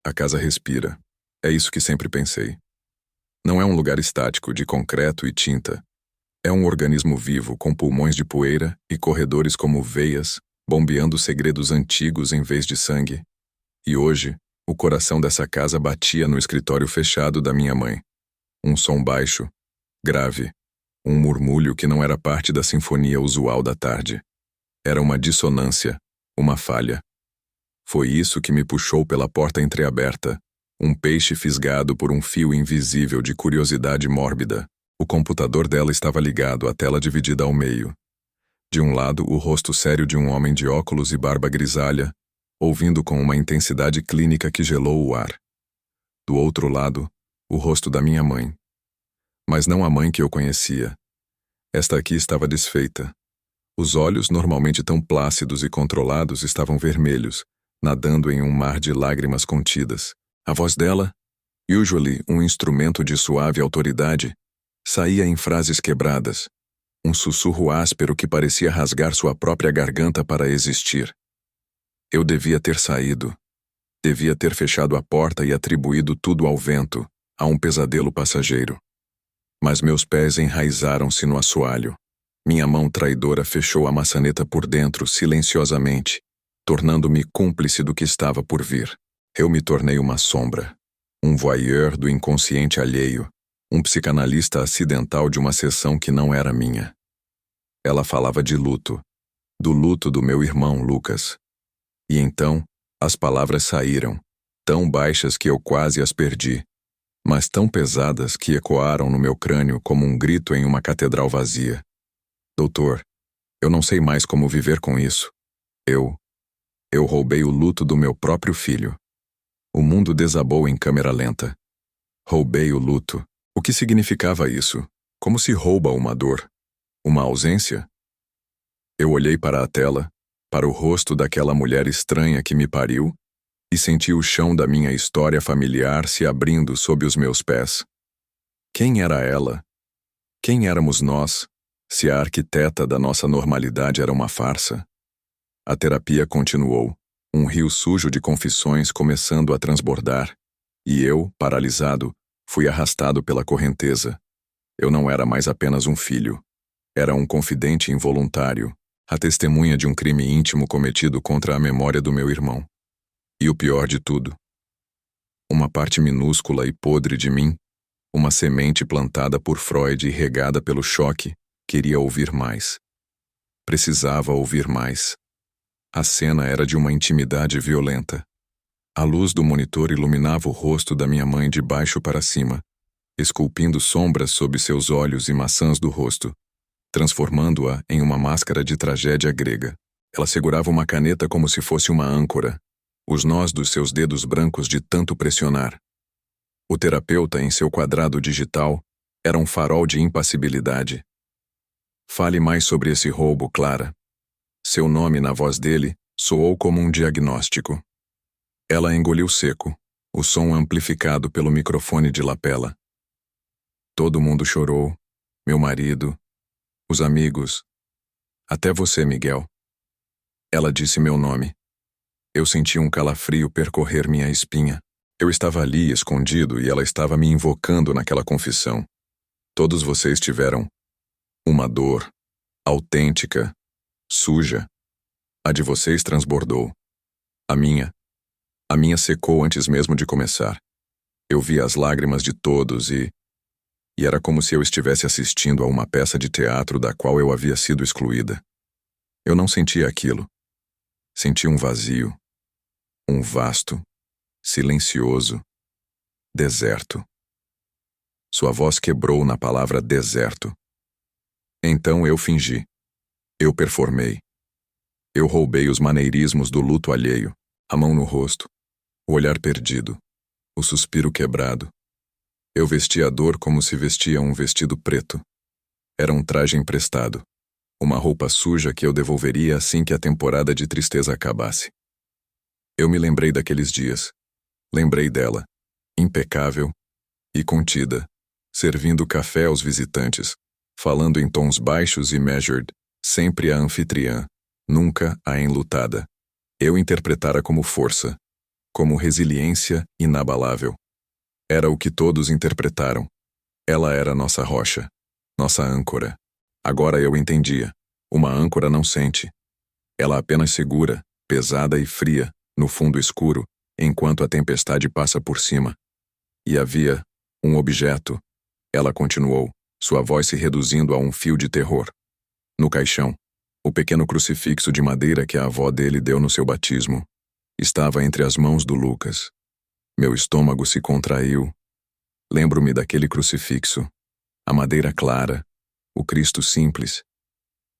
A casa respira. É isso que sempre pensei. Não é um lugar estático, de concreto e tinta. É um organismo vivo, com pulmões de poeira e corredores como veias, bombeando segredos antigos em vez de sangue. E hoje, o coração dessa casa batia no escritório fechado da minha mãe. Um som baixo, grave, um murmúrio que não era parte da sinfonia usual da tarde. Era uma dissonância, uma falha. Foi isso que me puxou pela porta entreaberta, um peixe fisgado por um fio invisível de curiosidade mórbida. O computador dela estava ligado, a tela dividida ao meio. De um lado, o rosto sério de um homem de óculos e barba grisalha, ouvindo com uma intensidade clínica que gelou o ar. Do outro lado, o rosto da minha mãe. Mas não a mãe que eu conhecia. Esta aqui estava desfeita. Os olhos, normalmente tão plácidos e controlados, estavam vermelhos, nadando em um mar de lágrimas contidas. A voz dela, usually um instrumento de suave autoridade, saía em frases quebradas, um sussurro áspero que parecia rasgar sua própria garganta para existir. Eu devia ter saído. Devia ter fechado a porta e atribuído tudo ao vento, a um pesadelo passageiro. Mas meus pés enraizaram-se no assoalho. Minha mão traidora fechou a maçaneta por dentro, silenciosamente, tornando-me cúmplice do que estava por vir. Eu me tornei uma sombra, um voyeur do inconsciente alheio, um psicanalista acidental de uma sessão que não era minha. Ela falava de luto, do luto do meu irmão Lucas. E então, as palavras saíram, tão baixas que eu quase as perdi, mas tão pesadas que ecoaram no meu crânio como um grito em uma catedral vazia. Doutor, eu não sei mais como viver com isso. Eu roubei o luto do meu próprio filho. O mundo desabou em câmera lenta. Roubei o luto. O que significava isso? Como se rouba uma dor? Uma ausência? Eu olhei para a tela, para o rosto daquela mulher estranha que me pariu, e senti o chão da minha história familiar se abrindo sob os meus pés. Quem era ela? Quem éramos nós, se a arquiteta da nossa normalidade era uma farsa? A terapia continuou, um rio sujo de confissões começando a transbordar, e eu, paralisado, fui arrastado pela correnteza. Eu não era mais apenas um filho. Era um confidente involuntário, a testemunha de um crime íntimo cometido contra a memória do meu irmão. E o pior de tudo, uma parte minúscula e podre de mim, uma semente plantada por Freud e regada pelo choque, queria ouvir mais. Precisava ouvir mais. A cena era de uma intimidade violenta. A luz do monitor iluminava o rosto da minha mãe de baixo para cima, esculpindo sombras sob seus olhos e maçãs do rosto, transformando-a em uma máscara de tragédia grega. Ela segurava uma caneta como se fosse uma âncora, os nós dos seus dedos brancos de tanto pressionar. O terapeuta, em seu quadrado digital, era um farol de impassibilidade. Fale mais sobre esse roubo, Clara. Seu nome na voz dele soou como um diagnóstico. Ela engoliu seco, o som amplificado pelo microfone de lapela. Todo mundo chorou, meu marido, os amigos, até você, Miguel. Ela disse meu nome. Eu senti um calafrio percorrer minha espinha. Eu estava ali, escondido, e ela estava me invocando naquela confissão. Todos vocês tiveram uma dor, autêntica, suja. A de vocês transbordou. A minha secou antes mesmo de começar. Eu vi as lágrimas de todos e era como se eu estivesse assistindo a uma peça de teatro da qual eu havia sido excluída. Eu não sentia aquilo. Senti um vazio, um vasto, silencioso, deserto. Sua voz quebrou na palavra deserto. Então eu fingi. Eu performei. Eu roubei os maneirismos do luto alheio, a mão no rosto, o olhar perdido, o suspiro quebrado. Eu vesti a dor como se vestia um vestido preto. Era um traje emprestado, uma roupa suja que eu devolveria assim que a temporada de tristeza acabasse. Eu me lembrei daqueles dias. Lembrei dela, impecável e contida, servindo café aos visitantes, falando em tons baixos e measured, sempre a anfitriã, nunca a enlutada. Eu interpretara como força, como resiliência inabalável. Era o que todos interpretaram. Ela era nossa rocha, nossa âncora. Agora eu entendia. Uma âncora não sente. Ela apenas segura, pesada e fria, no fundo escuro, enquanto a tempestade passa por cima. E havia um objeto. Ela continuou, sua voz se reduzindo a um fio de terror. No caixão, o pequeno crucifixo de madeira que a avó dele deu no seu batismo estava entre as mãos do Lucas. Meu estômago se contraiu. Lembro-me daquele crucifixo, a madeira clara, o Cristo simples.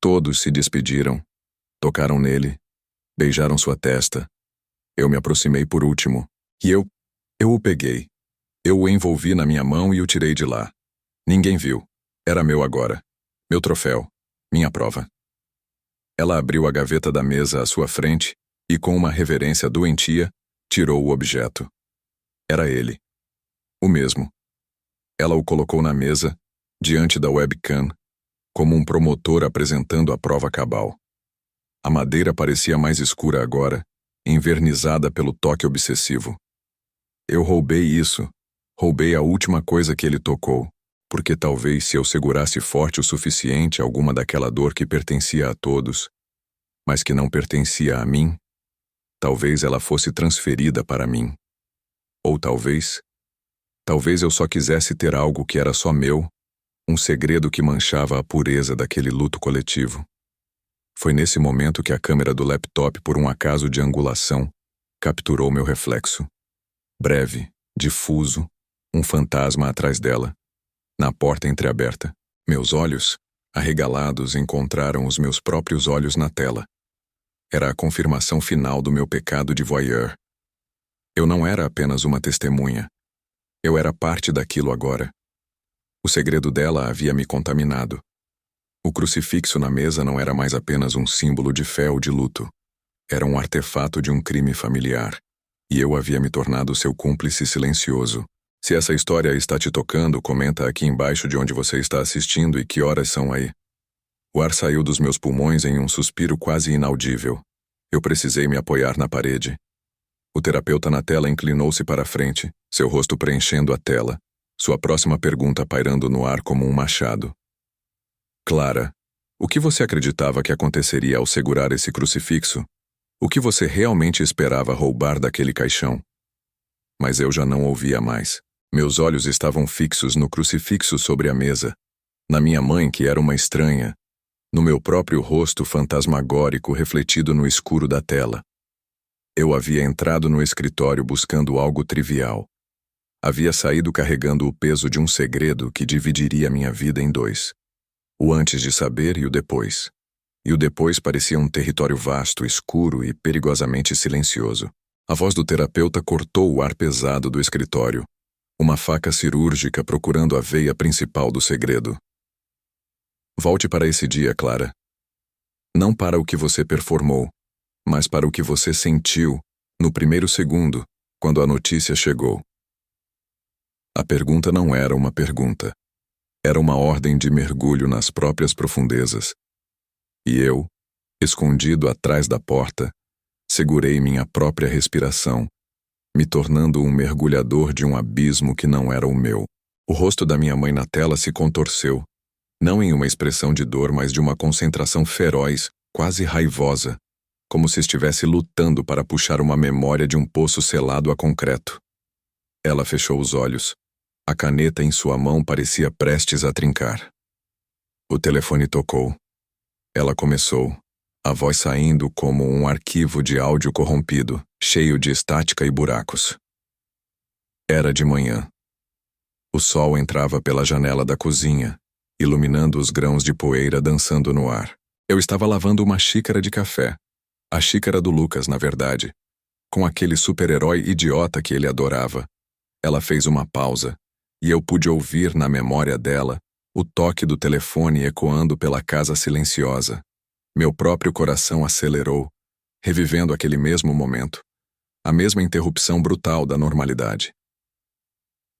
Todos se despediram, tocaram nele, beijaram sua testa. Eu me aproximei por último, e eu o peguei. Eu o envolvi na minha mão e o tirei de lá. Ninguém viu. Era meu agora. Meu troféu. Minha prova. Ela abriu a gaveta da mesa à sua frente e, com uma reverência doentia, tirou o objeto. Era ele. O mesmo. Ela o colocou na mesa, diante da webcam, como um promotor apresentando a prova cabal. A madeira parecia mais escura agora, envernizada pelo toque obsessivo. Eu roubei isso. Roubei a última coisa que ele tocou, porque talvez se eu segurasse forte o suficiente alguma daquela dor que pertencia a todos, mas que não pertencia a mim, talvez ela fosse transferida para mim. Ou talvez eu só quisesse ter algo que era só meu, um segredo que manchava a pureza daquele luto coletivo. Foi nesse momento que a câmera do laptop, por um acaso de angulação, capturou meu reflexo. Breve, difuso, um fantasma atrás dela, na porta entreaberta. Meus olhos, arregalados, encontraram os meus próprios olhos na tela. Era a confirmação final do meu pecado de voyeur. Eu não era apenas uma testemunha. Eu era parte daquilo agora. O segredo dela havia me contaminado. O crucifixo na mesa não era mais apenas um símbolo de fé ou de luto. Era um artefato de um crime familiar. E eu havia me tornado seu cúmplice silencioso. Se essa história está te tocando, comenta aqui embaixo de onde você está assistindo e que horas são aí. O ar saiu dos meus pulmões em um suspiro quase inaudível. Eu precisei me apoiar na parede. O terapeuta na tela inclinou-se para a frente, seu rosto preenchendo a tela, sua próxima pergunta pairando no ar como um machado. Clara, o que você acreditava que aconteceria ao segurar esse crucifixo? O que você realmente esperava roubar daquele caixão? Mas eu já não ouvia mais. Meus olhos estavam fixos no crucifixo sobre a mesa, na minha mãe, que era uma estranha, no meu próprio rosto fantasmagórico refletido no escuro da tela. Eu havia entrado no escritório buscando algo trivial. Havia saído carregando o peso de um segredo que dividiria minha vida em dois. O antes de saber e o depois. E o depois parecia um território vasto, escuro e perigosamente silencioso. A voz do terapeuta cortou o ar pesado do escritório. Uma faca cirúrgica procurando a veia principal do segredo. Volte para esse dia, Clara. Não para o que você performou, mas para o que você sentiu no primeiro segundo, quando a notícia chegou. A pergunta não era uma pergunta. Era uma ordem de mergulho nas próprias profundezas. E eu, escondido atrás da porta, segurei minha própria respiração, me tornando um mergulhador de um abismo que não era o meu. O rosto da minha mãe na tela se contorceu, não em uma expressão de dor, mas de uma concentração feroz, quase raivosa, como se estivesse lutando para puxar uma memória de um poço selado a concreto. Ela fechou os olhos. A caneta em sua mão parecia prestes a trincar. O telefone tocou. Ela começou, a voz saindo como um arquivo de áudio corrompido, cheio de estática e buracos. Era de manhã. O sol entrava pela janela da cozinha, iluminando os grãos de poeira dançando no ar. Eu estava lavando uma xícara de café. A xícara do Lucas, na verdade. Com aquele super-herói idiota que ele adorava. Ela fez uma pausa, e eu pude ouvir na memória dela o toque do telefone ecoando pela casa silenciosa. Meu próprio coração acelerou, revivendo aquele mesmo momento, a mesma interrupção brutal da normalidade.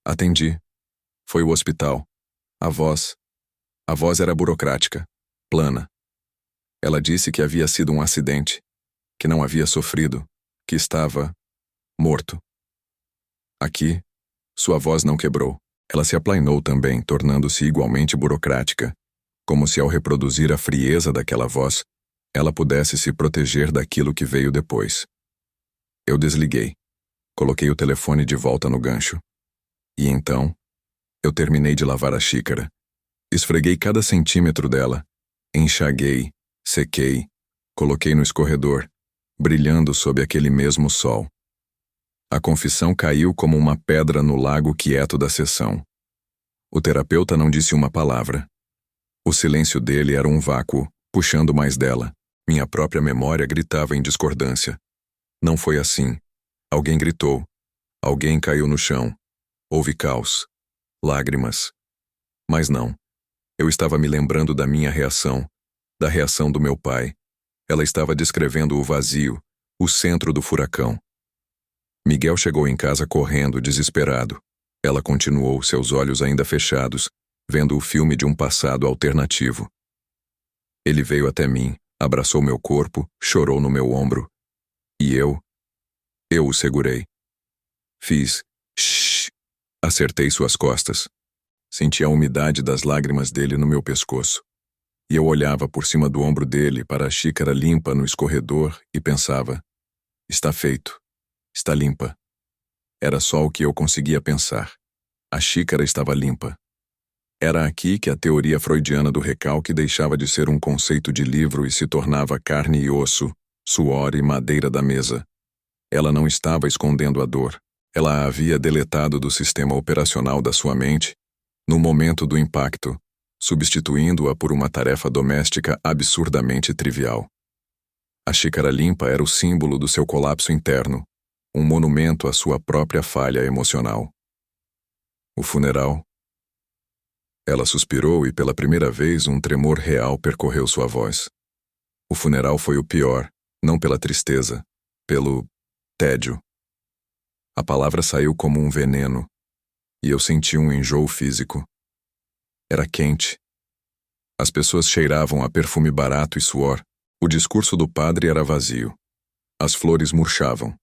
Atendi. Foi o hospital. A voz era burocrática, plana. Ela disse que havia sido um acidente, que não havia sofrido, que estava Morto. Aqui, sua voz não quebrou. Ela se aplainou também, tornando-se igualmente burocrática, como se ao reproduzir a frieza daquela voz, ela pudesse se proteger daquilo que veio depois. Eu desliguei. Coloquei o telefone de volta no gancho. E então, eu terminei de lavar a xícara. Esfreguei cada centímetro dela. Enxaguei, sequei, coloquei no escorredor, brilhando sob aquele mesmo sol. A confissão caiu como uma pedra no lago quieto da sessão. O terapeuta não disse uma palavra. O silêncio dele era um vácuo, puxando mais dela. Minha própria memória gritava em discordância. Não foi assim. Alguém gritou. Alguém caiu no chão. Houve caos. Lágrimas. Mas não. Eu estava me lembrando da minha reação, da reação do meu pai. Ela estava descrevendo o vazio, o centro do furacão. Miguel chegou em casa correndo, desesperado. Ela continuou, seus olhos ainda fechados, vendo o filme de um passado alternativo. Ele veio até mim, abraçou meu corpo, chorou no meu ombro. E eu o segurei. Fiz shh. Acertei suas costas. Senti a umidade das lágrimas dele no meu pescoço. E eu olhava por cima do ombro dele para a xícara limpa no escorredor e pensava: está feito. Está limpa. Era só o que eu conseguia pensar. A xícara estava limpa. Era aqui que a teoria freudiana do recalque deixava de ser um conceito de livro e se tornava carne e osso, suor e madeira da mesa. Ela não estava escondendo a dor. Ela a havia deletado do sistema operacional da sua mente no momento do impacto, substituindo-a por uma tarefa doméstica absurdamente trivial. A xícara limpa era o símbolo do seu colapso interno, um monumento à sua própria falha emocional. O funeral. Ela suspirou e pela primeira vez um tremor real percorreu sua voz. O funeral foi o pior, não pela tristeza, pelo tédio. A palavra saiu como um veneno, e eu senti um enjoo físico. Era quente. As pessoas cheiravam a perfume barato e suor. O discurso do padre era vazio. As flores murchavam.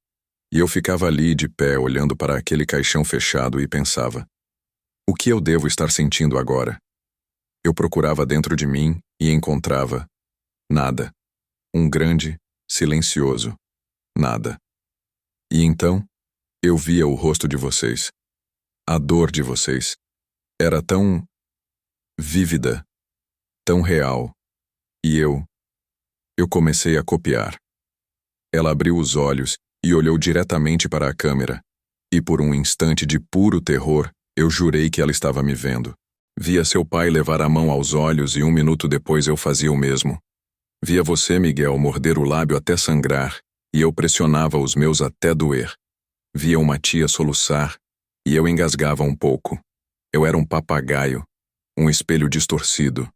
E eu ficava ali de pé olhando para aquele caixão fechado e pensava: o que eu devo estar sentindo agora? Eu procurava dentro de mim e encontrava nada. Um grande, silencioso nada. E então, eu via o rosto de vocês. A dor de vocês. Era tão vívida, tão real. E eu comecei a copiar. Ela abriu os olhos e olhou diretamente para a câmera. E por um instante de puro terror, eu jurei que ela estava me vendo. Via seu pai levar a mão aos olhos e 1 minuto depois eu fazia o mesmo. Via você, Miguel, morder o lábio até sangrar, e eu pressionava os meus até doer. Via uma tia soluçar, e eu engasgava um pouco. Eu era um papagaio, um espelho distorcido.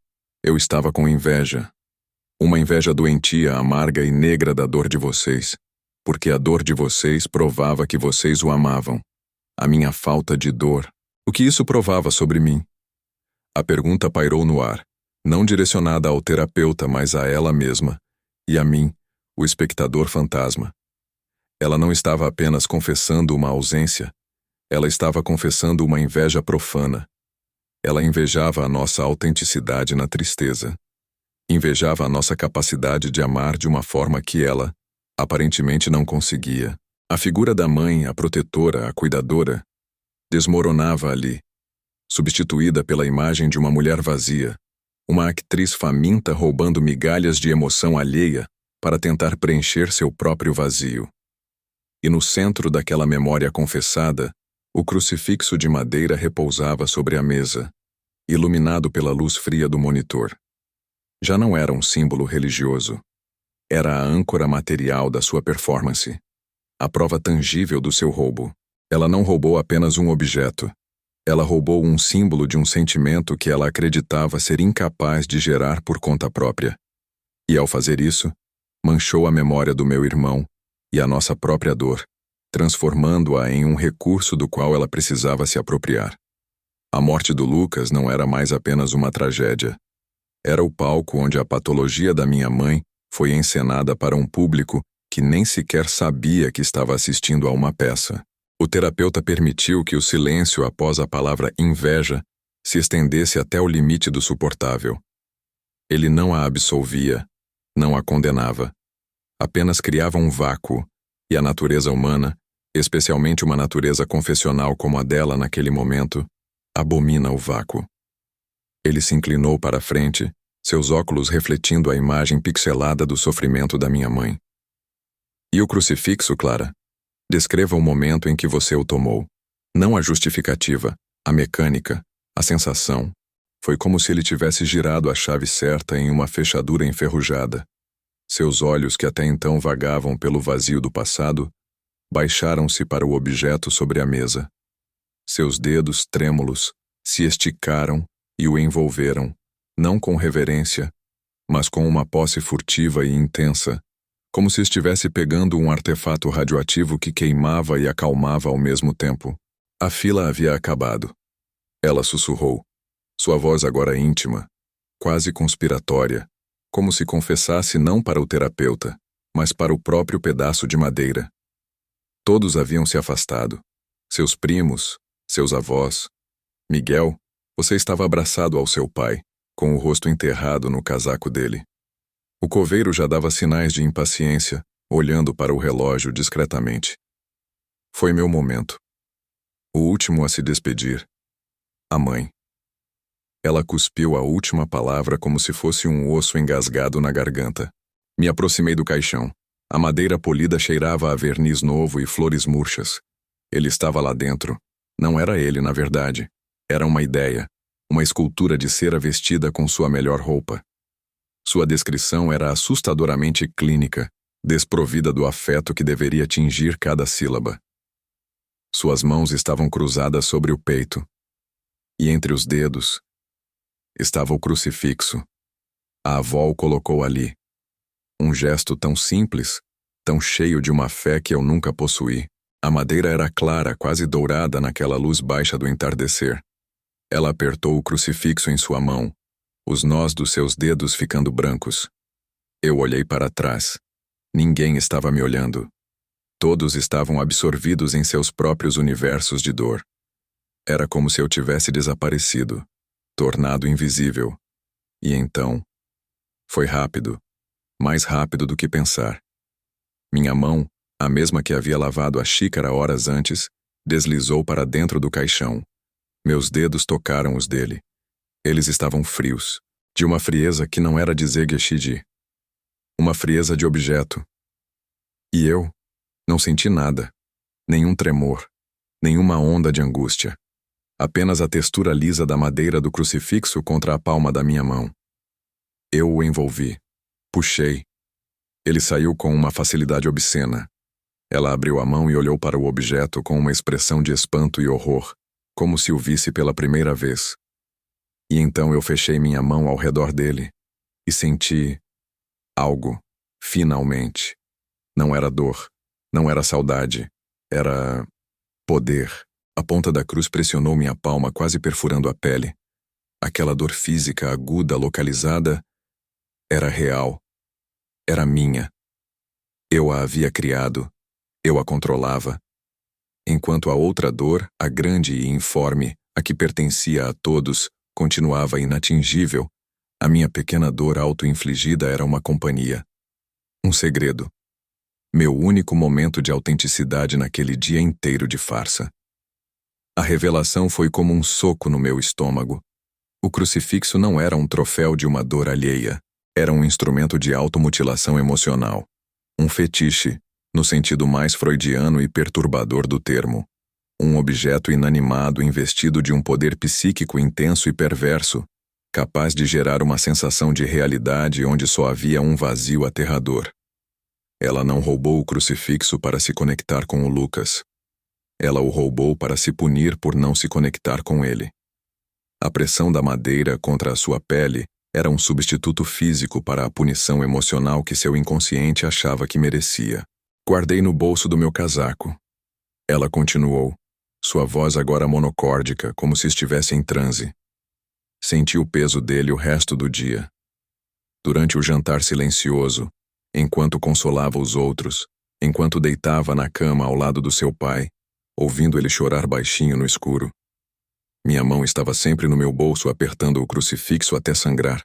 Eu estava com inveja. Uma inveja doentia, amarga e negra da dor de vocês, porque a dor de vocês provava que vocês o amavam. A minha falta de dor. O que isso provava sobre mim? A pergunta pairou no ar, não direcionada ao terapeuta, mas a ela mesma, e a mim, o espectador fantasma. Ela não estava apenas confessando uma ausência, ela estava confessando uma inveja profana. Ela invejava a nossa autenticidade na tristeza. Invejava a nossa capacidade de amar de uma forma que ela, aparentemente, não conseguia. A figura da mãe, a protetora, a cuidadora, desmoronava ali, substituída pela imagem de uma mulher vazia, uma atriz faminta roubando migalhas de emoção alheia para tentar preencher seu próprio vazio. E no centro daquela memória confessada, o crucifixo de madeira repousava sobre a mesa, iluminado pela luz fria do monitor. Já não era um símbolo religioso. Era a âncora material da sua performance, a prova tangível do seu roubo. Ela não roubou apenas um objeto. Ela roubou um símbolo de um sentimento que ela acreditava ser incapaz de gerar por conta própria. E ao fazer isso, manchou a memória do meu irmão e a nossa própria dor, transformando-a em um recurso do qual ela precisava se apropriar. A morte do Lucas não era mais apenas uma tragédia. Era o palco onde a patologia da minha mãe foi encenada para um público que que nem sequer sabia que estava assistindo a uma peça. O terapeuta permitiu que o silêncio após a palavra inveja se estendesse até o limite do suportável. Ele não a absolvia, não a condenava. Apenas criava um vácuo, e a natureza humana, especialmente uma natureza confessional como a dela naquele momento, abomina o vácuo. Ele se inclinou para a frente, seus óculos refletindo a imagem pixelada do sofrimento da minha mãe. E o crucifixo, Clara? Descreva o momento em que você o tomou. Não a justificativa, a mecânica, a sensação. Foi como se ele tivesse girado a chave certa em uma fechadura enferrujada. Seus olhos, que até então vagavam pelo vazio do passado, baixaram-se para o objeto sobre a mesa. Seus dedos trêmulos se esticaram e o envolveram, não com reverência, mas com uma posse furtiva e intensa, como se estivesse pegando um artefato radioativo que queimava e acalmava ao mesmo tempo. A fila havia acabado. Ela sussurrou, sua voz agora íntima, quase conspiratória, como se confessasse não para o terapeuta, mas para o próprio pedaço de madeira. Todos haviam se afastado. Seus primos, seus avós. Miguel, você estava abraçado ao seu pai, com o rosto enterrado no casaco dele. O coveiro já dava sinais de impaciência, olhando para o relógio discretamente. Foi meu momento. O último a se despedir. A mãe. Ela cuspiu a última palavra como se fosse um osso engasgado na garganta. Me aproximei do caixão. A madeira polida cheirava a verniz novo e flores murchas. Ele estava lá dentro. Não era ele, na verdade. Era uma ideia. Uma escultura de cera vestida com sua melhor roupa. Sua descrição era assustadoramente clínica, desprovida do afeto que deveria tingir cada sílaba. Suas mãos estavam cruzadas sobre o peito. E entre os dedos estava o crucifixo. A avó o colocou ali. Um gesto tão simples, tão cheio de uma fé que eu nunca possuí. A madeira era clara, quase dourada naquela luz baixa do entardecer. Ela apertou o crucifixo em sua mão, os nós dos seus dedos ficando brancos. Eu olhei para trás. Ninguém estava me olhando. Todos estavam absorvidos em seus próprios universos de dor. Era como se eu tivesse desaparecido, tornado invisível. E então, foi rápido, mais rápido do que pensar. Minha mão, a mesma que havia lavado a xícara horas antes, deslizou para dentro do caixão. Meus dedos tocaram os dele. Eles estavam frios, de uma frieza que não era de Zegeshiji. Uma frieza de objeto. E eu não senti nada, nenhum tremor, nenhuma onda de angústia. Apenas a textura lisa da madeira do crucifixo contra a palma da minha mão. Eu o envolvi. Puxei. Ele saiu com uma facilidade obscena. Ela abriu a mão e olhou para o objeto com uma expressão de espanto e horror, como se o visse pela primeira vez. E então eu fechei minha mão ao redor dele e senti algo, finalmente. Não era dor, não era saudade, era poder. A ponta da cruz pressionou minha palma, quase perfurando a pele. Aquela dor física aguda, localizada, era real. Era minha. Eu a havia criado. Eu a controlava. Enquanto a outra dor, a grande e informe, a que pertencia a todos, continuava inatingível, a minha pequena dor auto-infligida era uma companhia. Um segredo. Meu único momento de autenticidade naquele dia inteiro de farsa. A revelação foi como um soco no meu estômago. O crucifixo não era um troféu de uma dor alheia. Era um instrumento de automutilação emocional. Um fetiche, no sentido mais freudiano e perturbador do termo. Um objeto inanimado investido de um poder psíquico intenso e perverso, capaz de gerar uma sensação de realidade onde só havia um vazio aterrador. Ela não roubou o crucifixo para se conectar com o Lucas. Ela o roubou para se punir por não se conectar com ele. A pressão da madeira contra a sua pele era um substituto físico para a punição emocional que seu inconsciente achava que merecia. Guardei no bolso do meu casaco. Ela continuou, sua voz agora monocórdica, como se estivesse em transe. Senti o peso dele o resto do dia. Durante o jantar silencioso, enquanto consolava os outros, enquanto deitava na cama ao lado do seu pai, ouvindo ele chorar baixinho no escuro. Minha mão estava sempre no meu bolso apertando o crucifixo até sangrar.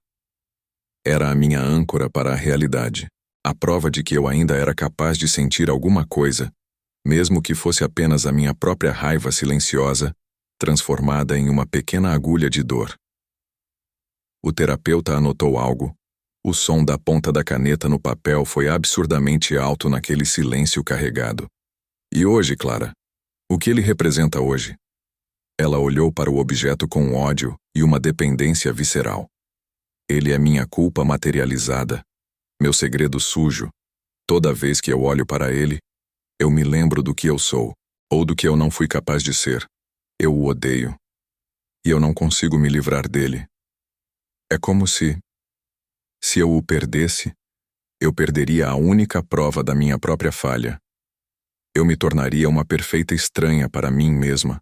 Era a minha âncora para a realidade, a prova de que eu ainda era capaz de sentir alguma coisa, mesmo que fosse apenas a minha própria raiva silenciosa, transformada em uma pequena agulha de dor. O terapeuta anotou algo. O som da ponta da caneta no papel foi absurdamente alto naquele silêncio carregado. E hoje, Clara? O que ele representa hoje? Ela olhou para o objeto com ódio e uma dependência visceral. Ele é minha culpa materializada, meu segredo sujo. Toda vez que eu olho para ele, eu me lembro do que eu sou, ou do que eu não fui capaz de ser. Eu o odeio. E eu não consigo me livrar dele. É como se eu o perdesse, eu perderia a única prova da minha própria falha. Eu me tornaria uma perfeita estranha para mim mesma,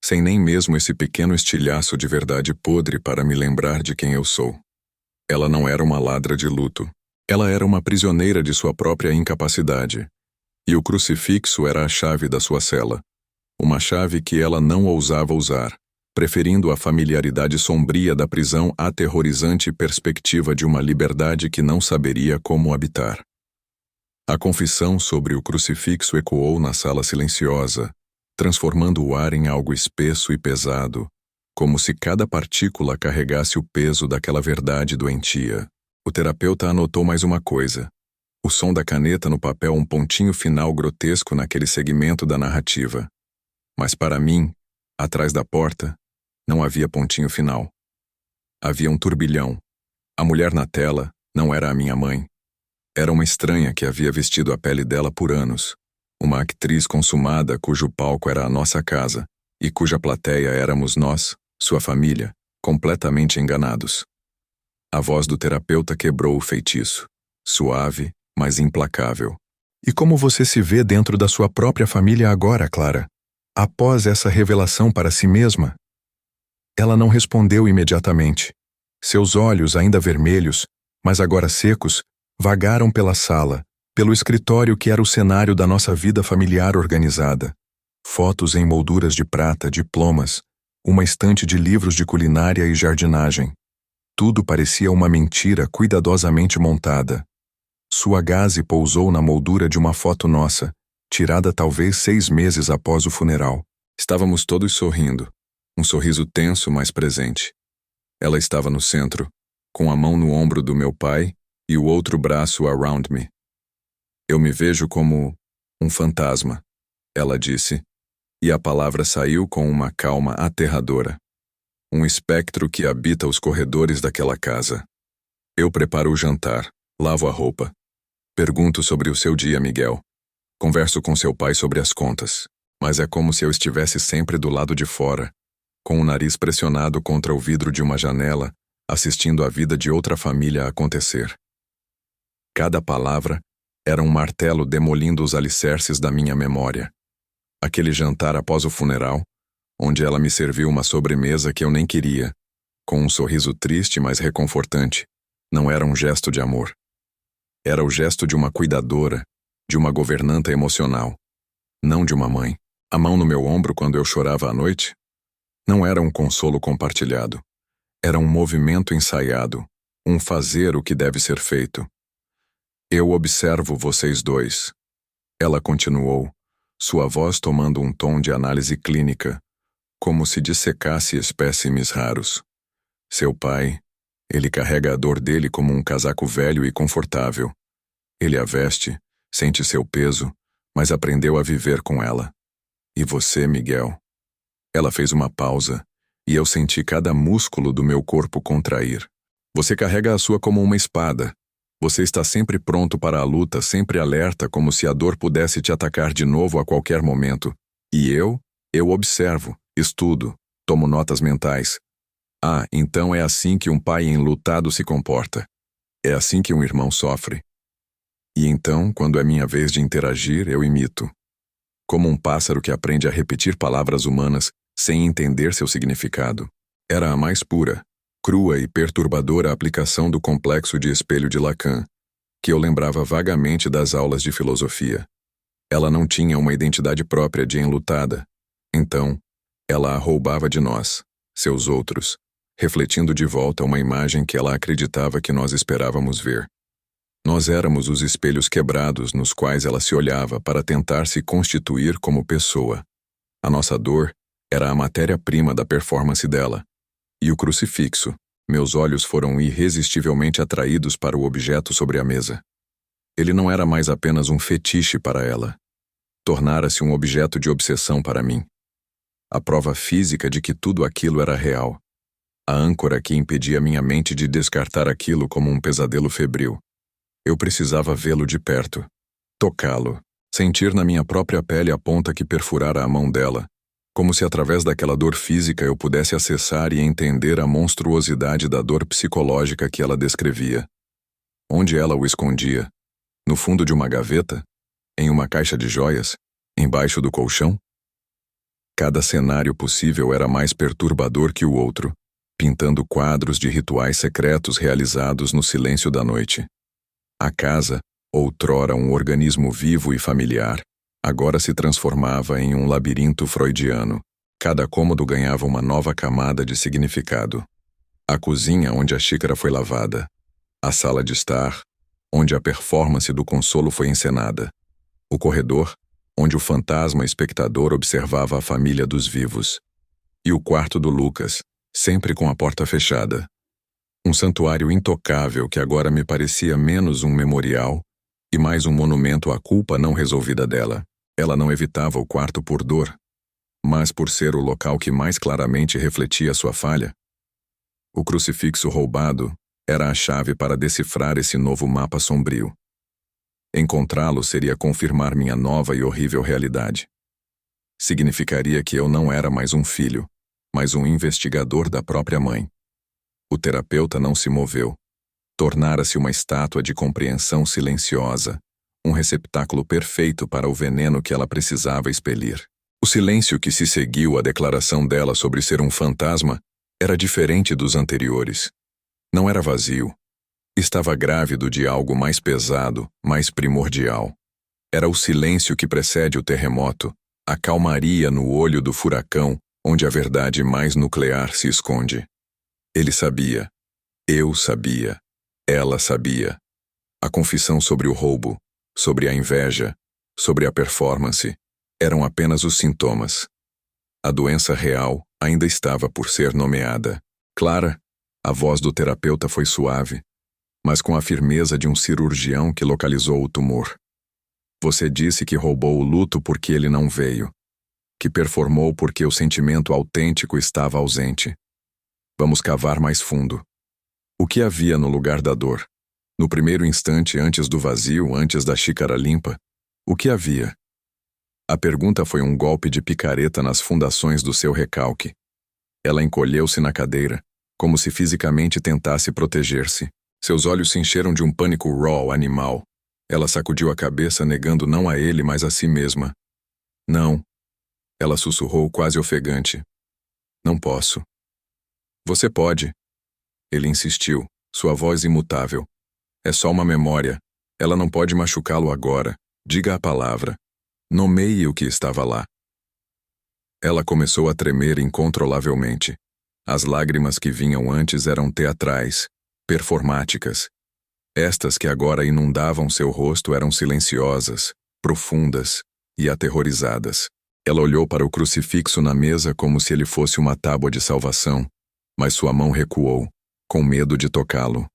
sem nem mesmo esse pequeno estilhaço de verdade podre para me lembrar de quem eu sou. Ela não era uma ladra de luto. Ela era uma prisioneira de sua própria incapacidade. E o crucifixo era a chave da sua cela. Uma chave que ela não ousava usar, preferindo a familiaridade sombria da prisão à aterrorizante perspectiva de uma liberdade que não saberia como habitar. A confissão sobre o crucifixo ecoou na sala silenciosa, transformando o ar em algo espesso e pesado, como se cada partícula carregasse o peso daquela verdade doentia. O terapeuta anotou mais uma coisa. O som da caneta no papel, um pontinho final grotesco naquele segmento da narrativa. Mas para mim, atrás da porta, não havia pontinho final. Havia um turbilhão. A mulher na tela não era a minha mãe. Era uma estranha que havia vestido a pele dela por anos. Uma atriz consumada cujo palco era a nossa casa e cuja plateia éramos nós, sua família, completamente enganados. A voz do terapeuta quebrou o feitiço, suave, mas implacável. E como você se vê dentro da sua própria família agora, Clara? Após essa revelação para si mesma? Ela não respondeu imediatamente. Seus olhos, ainda vermelhos, mas agora secos, vagaram pela sala, pelo escritório que era o cenário da nossa vida familiar organizada. Fotos em molduras de prata, diplomas, uma estante de livros de culinária e jardinagem. Tudo parecia uma mentira cuidadosamente montada. Sua gaze pousou na moldura de uma foto nossa, tirada talvez 6 meses após o funeral. Estávamos todos sorrindo. Um sorriso tenso, mas presente. Ela estava no centro, com a mão no ombro do meu pai e o outro braço around me. Eu me vejo como um fantasma, ela disse, e a palavra saiu com uma calma aterradora. Um espectro que habita os corredores daquela casa. Eu preparo o jantar, lavo a roupa. Pergunto sobre o seu dia, Miguel. Converso com seu pai sobre as contas, mas é como se eu estivesse sempre do lado de fora, com o nariz pressionado contra o vidro de uma janela, assistindo a vida de outra família acontecer. Cada palavra era um martelo demolindo os alicerces da minha memória. Aquele jantar após o funeral, onde ela me serviu uma sobremesa que eu nem queria, com um sorriso triste mas reconfortante, não era um gesto de amor. Era o gesto de uma cuidadora, de uma governanta emocional, não de uma mãe. A mão no meu ombro quando eu chorava à noite? Não era um consolo compartilhado. Era um movimento ensaiado, um fazer o que deve ser feito. Eu observo vocês dois. Ela continuou, sua voz tomando um tom de análise clínica, como se dissecasse espécimes raros. Seu pai, ele carrega a dor dele como um casaco velho e confortável. Ele a veste, sente seu peso, mas aprendeu a viver com ela. E você, Miguel? Ela fez uma pausa, e eu senti cada músculo do meu corpo contrair. Você carrega a sua como uma espada. Você está sempre pronto para a luta, sempre alerta, como se a dor pudesse te atacar de novo a qualquer momento. E eu observo, estudo, tomo notas mentais. Ah, então é assim que um pai enlutado se comporta. É assim que um irmão sofre. E então, quando é minha vez de interagir, eu imito. Como um pássaro que aprende a repetir palavras humanas sem entender seu significado. Era a mais pura, crua e perturbadora aplicação do complexo de espelho de Lacan, que eu lembrava vagamente das aulas de filosofia. Ela não tinha uma identidade própria de enlutada. Então, ela a roubava de nós, seus outros, refletindo de volta uma imagem que ela acreditava que nós esperávamos ver. Nós éramos os espelhos quebrados nos quais ela se olhava para tentar se constituir como pessoa. A nossa dor era a matéria-prima da performance dela. E o crucifixo, meus olhos foram irresistivelmente atraídos para o objeto sobre a mesa. Ele não era mais apenas um fetiche para ela. Tornara-se um objeto de obsessão para mim. A prova física de que tudo aquilo era real. A âncora que impedia minha mente de descartar aquilo como um pesadelo febril. Eu precisava vê-lo de perto, tocá-lo, sentir na minha própria pele a ponta que perfurara a mão dela, como se através daquela dor física eu pudesse acessar e entender a monstruosidade da dor psicológica que ela descrevia. Onde ela o escondia? No fundo de uma gaveta? Em uma caixa de joias? Embaixo do colchão? Cada cenário possível era mais perturbador que o outro, pintando quadros de rituais secretos realizados no silêncio da noite. A casa, outrora um organismo vivo e familiar, agora se transformava em um labirinto freudiano. Cada cômodo ganhava uma nova camada de significado. A cozinha, onde a xícara foi lavada. A sala de estar, onde a performance do consolo foi encenada. O corredor, onde o fantasma espectador observava a família dos vivos. E o quarto do Lucas, sempre com a porta fechada. Um santuário intocável que agora me parecia menos um memorial e mais um monumento à culpa não resolvida dela. Ela não evitava o quarto por dor, mas por ser o local que mais claramente refletia sua falha. O crucifixo roubado era a chave para decifrar esse novo mapa sombrio. Encontrá-lo seria confirmar minha nova e horrível realidade. Significaria que eu não era mais um filho, mas um investigador da própria mãe. O terapeuta não se moveu. Tornara-se uma estátua de compreensão silenciosa, um receptáculo perfeito para o veneno que ela precisava expelir. O silêncio que se seguiu à declaração dela sobre ser um fantasma era diferente dos anteriores. Não era vazio. Estava grávido de algo mais pesado, mais primordial. Era o silêncio que precede o terremoto, a calmaria no olho do furacão, onde a verdade mais nuclear se esconde. Ele sabia. Eu sabia. Ela sabia. A confissão sobre o roubo, sobre a inveja, sobre a performance, eram apenas os sintomas. A doença real ainda estava por ser nomeada. Clara, a voz do terapeuta foi suave, mas com a firmeza de um cirurgião que localizou o tumor. Você disse que roubou o luto porque ele não veio, que performou porque o sentimento autêntico estava ausente. Vamos cavar mais fundo. O que havia no lugar da dor? No primeiro instante antes do vazio, antes da xícara limpa, o que havia? A pergunta foi um golpe de picareta nas fundações do seu recalque. Ela encolheu-se na cadeira, como se fisicamente tentasse proteger-se. Seus olhos se encheram de um pânico raw animal. Ela sacudiu a cabeça, negando não a ele, mas a si mesma. Não. Ela sussurrou quase ofegante. Não posso. Você pode. Ele insistiu, sua voz imutável. É só uma memória. Ela não pode machucá-lo agora. Diga a palavra. Nomeie o que estava lá. Ela começou a tremer incontrolavelmente. As lágrimas que vinham antes eram teatrais, performáticas. Estas que agora inundavam seu rosto eram silenciosas, profundas e aterrorizadas. Ela olhou para o crucifixo na mesa como se ele fosse uma tábua de salvação, mas sua mão recuou, com medo de tocá-lo.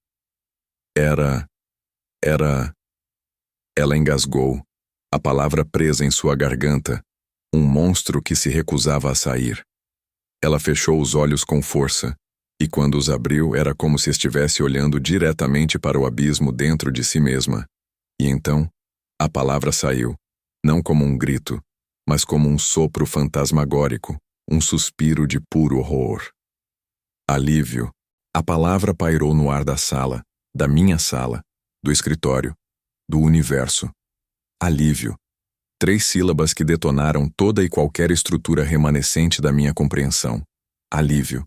Era... Ela engasgou, a palavra presa em sua garganta, um monstro que se recusava a sair. Ela fechou os olhos com força, e quando os abriu era como se estivesse olhando diretamente para o abismo dentro de si mesma. E então, a palavra saiu, não como um grito, mas como um sopro fantasmagórico, um suspiro de puro horror. Alívio. A palavra pairou no ar da sala, da minha sala, do escritório, do universo. Alívio. 3 sílabas que detonaram toda e qualquer estrutura remanescente da minha compreensão. Alívio.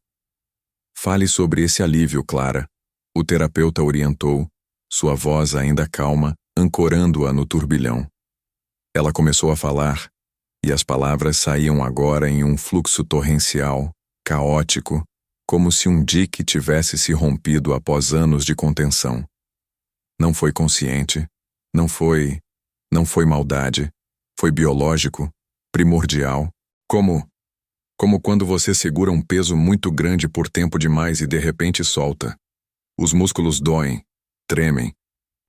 Fale sobre esse alívio, Clara. O terapeuta orientou, sua voz ainda calma, ancorando-a no turbilhão. Ela começou a falar, e as palavras saíam agora em um fluxo torrencial, caótico, como se um dique tivesse se rompido após anos de contenção. Não foi consciente, não foi maldade, foi biológico, primordial, como quando você segura um peso muito grande por tempo demais e de repente solta. Os músculos doem, tremem,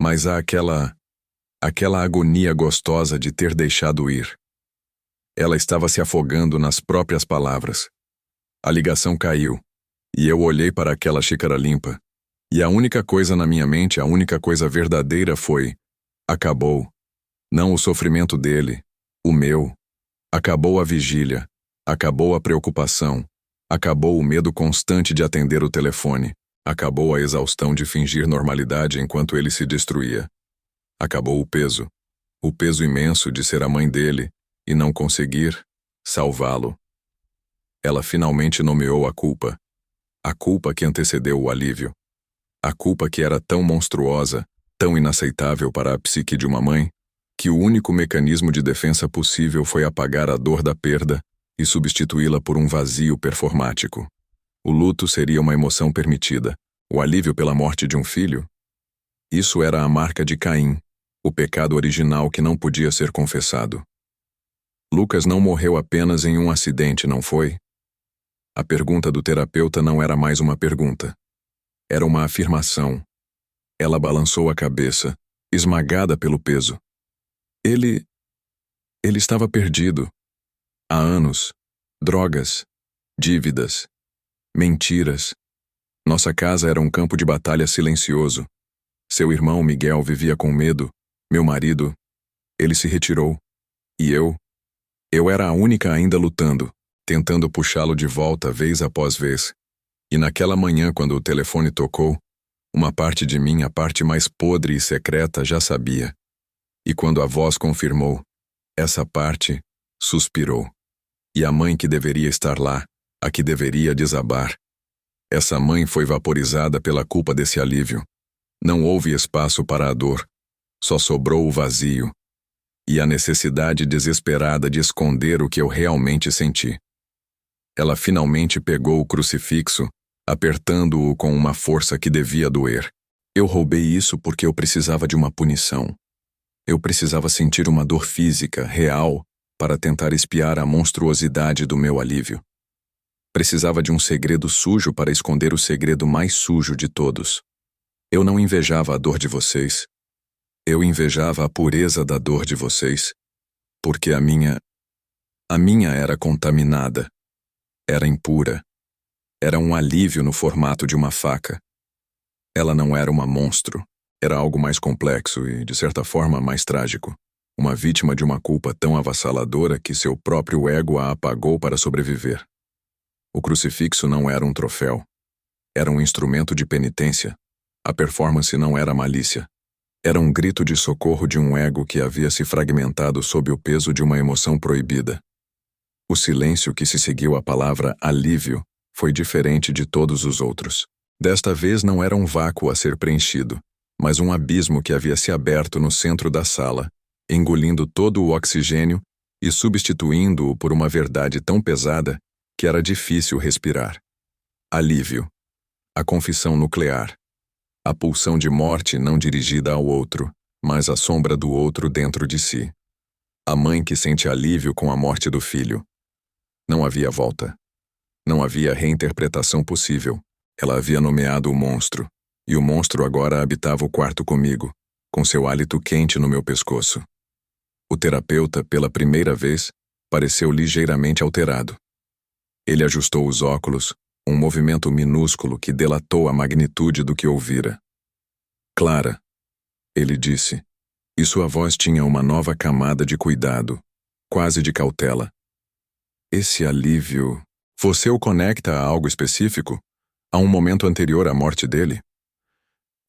mas há aquela agonia gostosa de ter deixado ir. Ela estava se afogando nas próprias palavras. A ligação caiu, e eu olhei para aquela xícara limpa, e a única coisa na minha mente, a única coisa verdadeira foi: acabou. Não o sofrimento dele, o meu. Acabou a vigília, acabou a preocupação, acabou o medo constante de atender o telefone, acabou a exaustão de fingir normalidade enquanto ele se destruía. Acabou o peso imenso de ser a mãe dele e não conseguir salvá-lo. Ela finalmente nomeou a culpa que antecedeu o alívio, a culpa que era tão monstruosa, tão inaceitável para a psique de uma mãe, que o único mecanismo de defesa possível foi apagar a dor da perda e substituí-la por um vazio performático. O luto seria uma emoção permitida, o alívio pela morte de um filho? Isso era a marca de Caim, o pecado original que não podia ser confessado. Lucas não morreu apenas em um acidente, não foi? A pergunta do terapeuta não era mais uma pergunta. Era uma afirmação. Ela balançou a cabeça, esmagada pelo peso. Ele estava perdido. Há anos. Drogas. Dívidas. Mentiras. Nossa casa era um campo de batalha silencioso. Seu irmão Miguel vivia com medo. Meu marido, ele se retirou. E eu era a única ainda lutando, tentando puxá-lo de volta vez após vez. E naquela manhã, quando o telefone tocou, uma parte de mim, a parte mais podre e secreta, já sabia. E quando a voz confirmou, essa parte suspirou. E a mãe que deveria estar lá, a que deveria desabar. Essa mãe foi vaporizada pela culpa desse alívio. Não houve espaço para a dor. Só sobrou o vazio. E a necessidade desesperada de esconder o que eu realmente senti. Ela finalmente pegou o crucifixo, apertando-o com uma força que devia doer. Eu roubei isso porque eu precisava de uma punição. Eu precisava sentir uma dor física, real, para tentar espiar a monstruosidade do meu alívio. Precisava de um segredo sujo para esconder o segredo mais sujo de todos. Eu não invejava a dor de vocês. Eu invejava a pureza da dor de vocês, porque a minha era contaminada. Era impura. Era um alívio no formato de uma faca. Ela não era uma monstro. Era algo mais complexo e, de certa forma, mais trágico. Uma vítima de uma culpa tão avassaladora que seu próprio ego a apagou para sobreviver. O crucifixo não era um troféu. Era um instrumento de penitência. A performance não era malícia. Era um grito de socorro de um ego que havia se fragmentado sob o peso de uma emoção proibida. O silêncio que se seguiu à palavra alívio foi diferente de todos os outros. Desta vez não era um vácuo a ser preenchido, mas um abismo que havia se aberto no centro da sala, engolindo todo o oxigênio e substituindo-o por uma verdade tão pesada que era difícil respirar. Alívio. A confissão nuclear. A pulsão de morte não dirigida ao outro, mas a sombra do outro dentro de si. A mãe que sente alívio com a morte do filho. Não havia volta. Não havia reinterpretação possível. Ela havia nomeado o monstro, e o monstro agora habitava o quarto comigo, com seu hálito quente no meu pescoço. O terapeuta, pela primeira vez, pareceu ligeiramente alterado. Ele ajustou os óculos, um movimento minúsculo que delatou a magnitude do que ouvira. Clara, ele disse, e sua voz tinha uma nova camada de cuidado, quase de cautela. Esse alívio, você o conecta a algo específico? A um momento anterior à morte dele?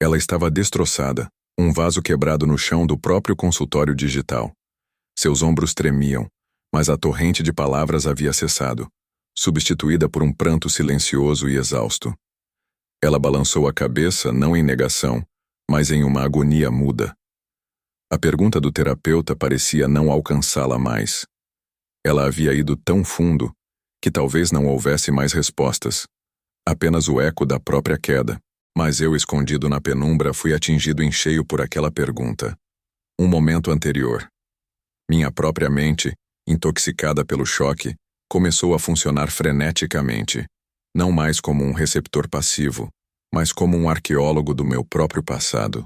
Ela estava destroçada, um vaso quebrado no chão do próprio consultório digital. Seus ombros tremiam, mas a torrente de palavras havia cessado, substituída por um pranto silencioso e exausto. Ela balançou a cabeça não em negação, mas em uma agonia muda. A pergunta do terapeuta parecia não alcançá-la mais. Ela havia ido tão fundo que talvez não houvesse mais respostas. Apenas o eco da própria queda. Mas eu, escondido na penumbra, fui atingido em cheio por aquela pergunta. Um momento anterior. Minha própria mente, intoxicada pelo choque, começou a funcionar freneticamente, não mais como um receptor passivo, mas como um arqueólogo do meu próprio passado,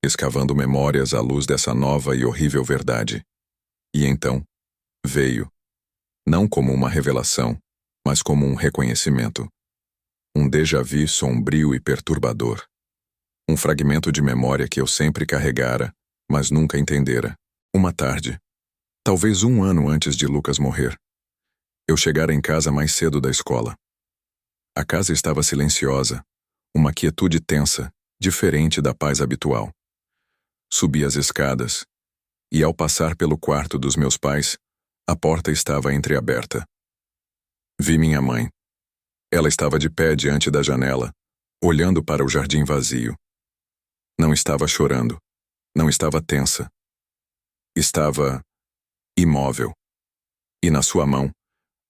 escavando memórias à luz dessa nova e horrível verdade. E então, veio, não como uma revelação, mas como um reconhecimento. Um déjà-vu sombrio e perturbador. Um fragmento de memória que eu sempre carregara, mas nunca entendera. Uma tarde, talvez 1 ano antes de Lucas morrer, eu chegara em casa mais cedo da escola. A casa estava silenciosa, uma quietude tensa, diferente da paz habitual. Subi as escadas, e ao passar pelo quarto dos meus pais, a porta estava entreaberta. Vi minha mãe. Ela estava de pé diante da janela, olhando para o jardim vazio. Não estava chorando. Não estava tensa. Estava imóvel. E na sua mão,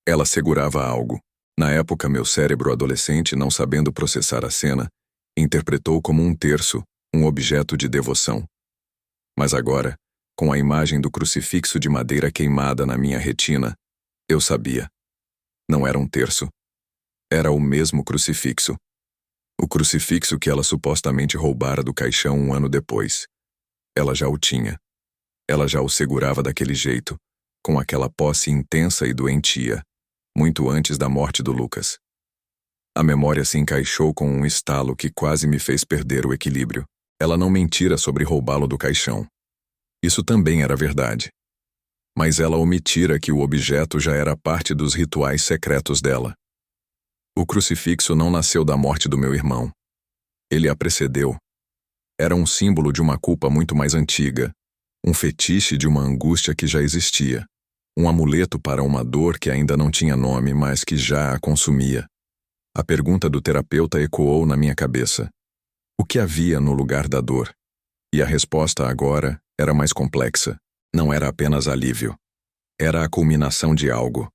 ela segurava algo. Na época, meu cérebro adolescente, não sabendo processar a cena, interpretou como um terço, um objeto de devoção. Mas agora, com a imagem do crucifixo de madeira queimada na minha retina, eu sabia. Não era um terço. Era o mesmo crucifixo. O crucifixo que ela supostamente roubara do caixão 1 ano depois. Ela já o tinha. Ela já o segurava daquele jeito, com aquela posse intensa e doentia, muito antes da morte do Lucas. A memória se encaixou com um estalo que quase me fez perder o equilíbrio. Ela não mentira sobre roubá-lo do caixão. Isso também era verdade. Mas ela omitira que o objeto já era parte dos rituais secretos dela. O crucifixo não nasceu da morte do meu irmão. Ele a precedeu. Era um símbolo de uma culpa muito mais antiga, um fetiche de uma angústia que já existia, um amuleto para uma dor que ainda não tinha nome, mas que já a consumia. A pergunta do terapeuta ecoou na minha cabeça. O que havia no lugar da dor? E a resposta agora era mais complexa. Não era apenas alívio. Era a culminação de algo.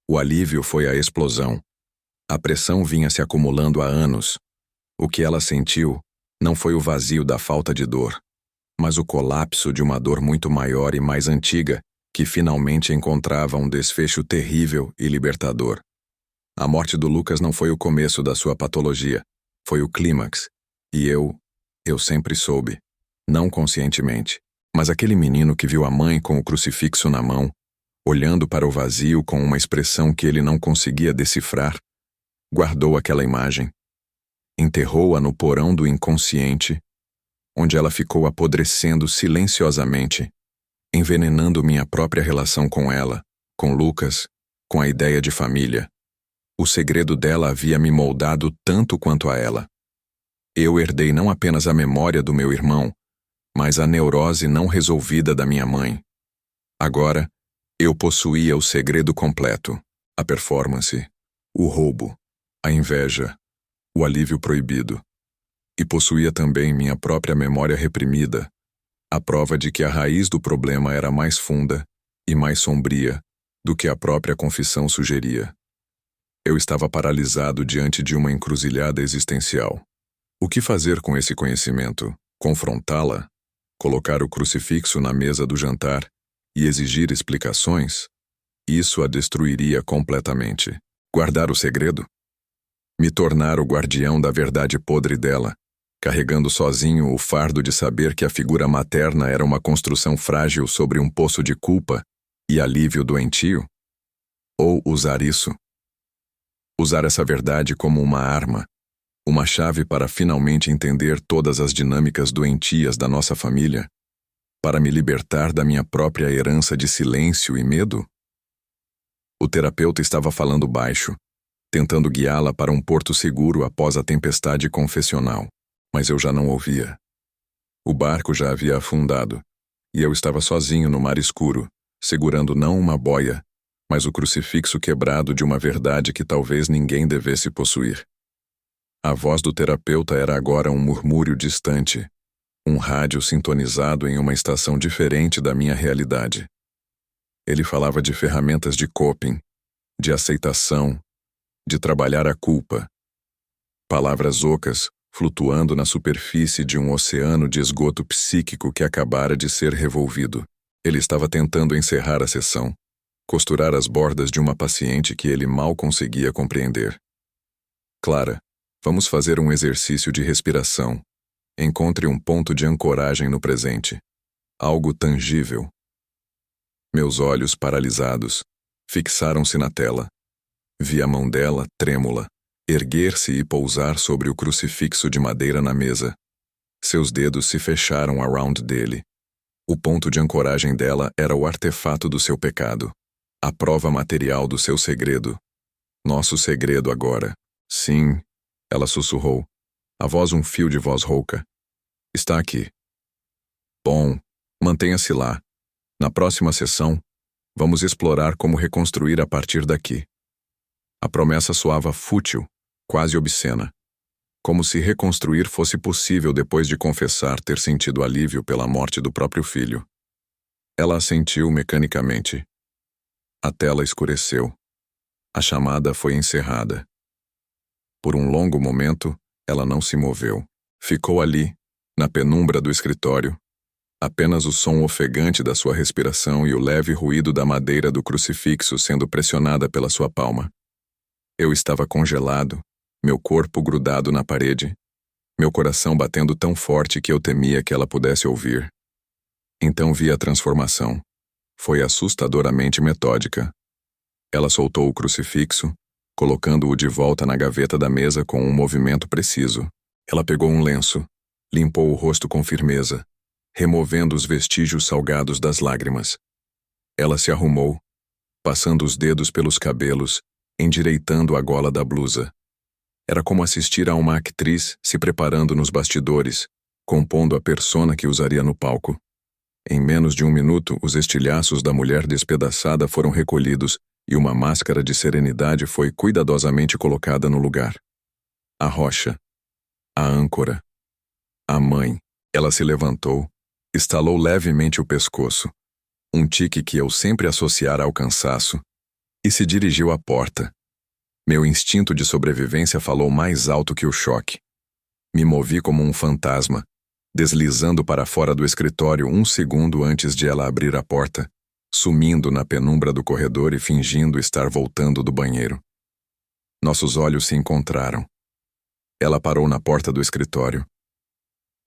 O alívio foi a explosão. A pressão vinha se acumulando há anos. O que ela sentiu não foi o vazio da falta de dor, mas o colapso de uma dor muito maior e mais antiga, que finalmente encontrava um desfecho terrível e libertador. A morte do Lucas não foi o começo da sua patologia, foi o clímax. E eu sempre soube, não conscientemente, mas aquele menino que viu a mãe com o crucifixo na mão, olhando para o vazio com uma expressão que ele não conseguia decifrar, guardou aquela imagem, enterrou-a no porão do inconsciente, onde ela ficou apodrecendo silenciosamente, envenenando minha própria relação com ela, com Lucas, com a ideia de família. O segredo dela havia me moldado tanto quanto a ela. Eu herdei não apenas a memória do meu irmão, mas a neurose não resolvida da minha mãe. Agora, eu possuía o segredo completo, a performance, o roubo, a inveja, o alívio proibido. E possuía também minha própria memória reprimida, a prova de que a raiz do problema era mais funda e mais sombria do que a própria confissão sugeria. Eu estava paralisado diante de uma encruzilhada existencial. O que fazer com esse conhecimento? Confrontá-la? Colocar o crucifixo na mesa do jantar e exigir explicações? Isso a destruiria completamente. Guardar o segredo? Me tornar o guardião da verdade podre dela, carregando sozinho o fardo de saber que a figura materna era uma construção frágil sobre um poço de culpa e alívio doentio? Ou usar isso? Usar essa verdade como uma arma, uma chave para finalmente entender todas as dinâmicas doentias da nossa família? Para me libertar da minha própria herança de silêncio e medo? O terapeuta estava falando baixo, tentando guiá-la para um porto seguro após a tempestade confessional, mas eu já não ouvia. O barco já havia afundado, e eu estava sozinho no mar escuro, segurando não uma boia, mas o crucifixo quebrado de uma verdade que talvez ninguém devesse possuir. A voz do terapeuta era agora um murmúrio distante, Um rádio sintonizado em uma estação diferente da minha realidade. Ele falava de ferramentas de coping, de aceitação, de trabalhar a culpa. Palavras ocas flutuando na superfície de um oceano de esgoto psíquico que acabara de ser revolvido. Ele estava tentando encerrar a sessão, costurar as bordas de uma paciente que ele mal conseguia compreender. Clara, vamos fazer um exercício de respiração. Encontre um ponto de ancoragem no presente. Algo tangível. Meus olhos paralisados fixaram-se na tela. Vi a mão dela, trêmula, erguer-se e pousar sobre o crucifixo de madeira na mesa. Seus dedos se fecharam around dele. O ponto de ancoragem dela era o artefato do seu pecado. A prova material do seu segredo. Nosso segredo agora. Sim, ela sussurrou. A voz um fio de voz rouca. Está aqui. Bom, mantenha-se lá. Na próxima sessão, vamos explorar como reconstruir a partir daqui. A promessa soava fútil, quase obscena. Como se reconstruir fosse possível depois de confessar ter sentido alívio pela morte do próprio filho. Ela assentiu mecanicamente. A tela escureceu. A chamada foi encerrada. Por um longo momento, ela não se moveu. Ficou ali, na penumbra do escritório. Apenas o som ofegante da sua respiração e o leve ruído da madeira do crucifixo sendo pressionada pela sua palma. Eu estava congelado, meu corpo grudado na parede, meu coração batendo tão forte que eu temia que ela pudesse ouvir. Então vi a transformação. Foi assustadoramente metódica. Ela soltou o crucifixo, colocando-o de volta na gaveta da mesa com um movimento preciso. Ela pegou um lenço, limpou o rosto com firmeza, removendo os vestígios salgados das lágrimas. Ela se arrumou, passando os dedos pelos cabelos, endireitando a gola da blusa. Era como assistir a uma atriz se preparando nos bastidores, compondo a persona que usaria no palco. Em menos de um minuto, os estilhaços da mulher despedaçada foram recolhidos e uma máscara de serenidade foi cuidadosamente colocada no lugar. A rocha. A âncora. A mãe. Ela se levantou, estalou levemente o pescoço, um tique que eu sempre associara ao cansaço, e se dirigiu à porta. Meu instinto de sobrevivência falou mais alto que o choque. Me movi como um fantasma, deslizando para fora do escritório um segundo antes de ela abrir a porta, sumindo na penumbra do corredor e fingindo estar voltando do banheiro. Nossos olhos se encontraram. Ela parou na porta do escritório.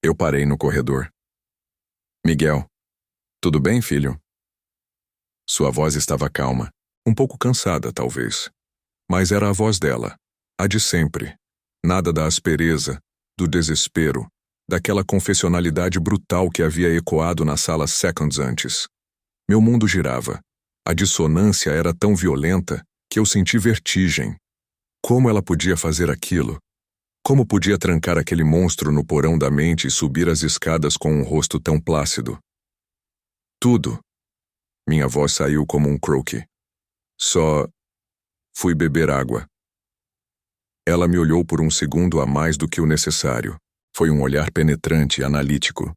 Eu parei no corredor. Miguel, tudo bem, filho? Sua voz estava calma, um pouco cansada, talvez. Mas era a voz dela, a de sempre. Nada da aspereza, do desespero, daquela confessionalidade brutal que havia ecoado na sala seconds antes. Meu mundo girava. A dissonância era tão violenta que eu senti vertigem. Como ela podia fazer aquilo? Como podia trancar aquele monstro no porão da mente e subir as escadas com um rosto tão plácido? Tudo. Minha voz saiu como um croaky. Só fui beber água. Ela me olhou por um segundo a mais do que o necessário. Foi um olhar penetrante e analítico.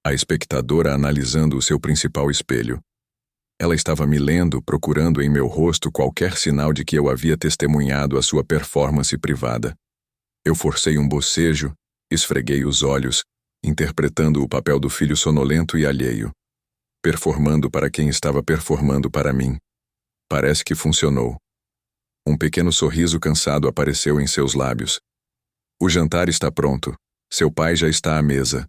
A espectadora analisando o seu principal espelho. Ela estava me lendo, procurando em meu rosto qualquer sinal de que eu havia testemunhado a sua performance privada. Eu forcei um bocejo, esfreguei os olhos, interpretando o papel do filho sonolento e alheio. Performando para quem estava performando para mim. Parece que funcionou. Um pequeno sorriso cansado apareceu em seus lábios. O jantar está pronto. Seu pai já está à mesa.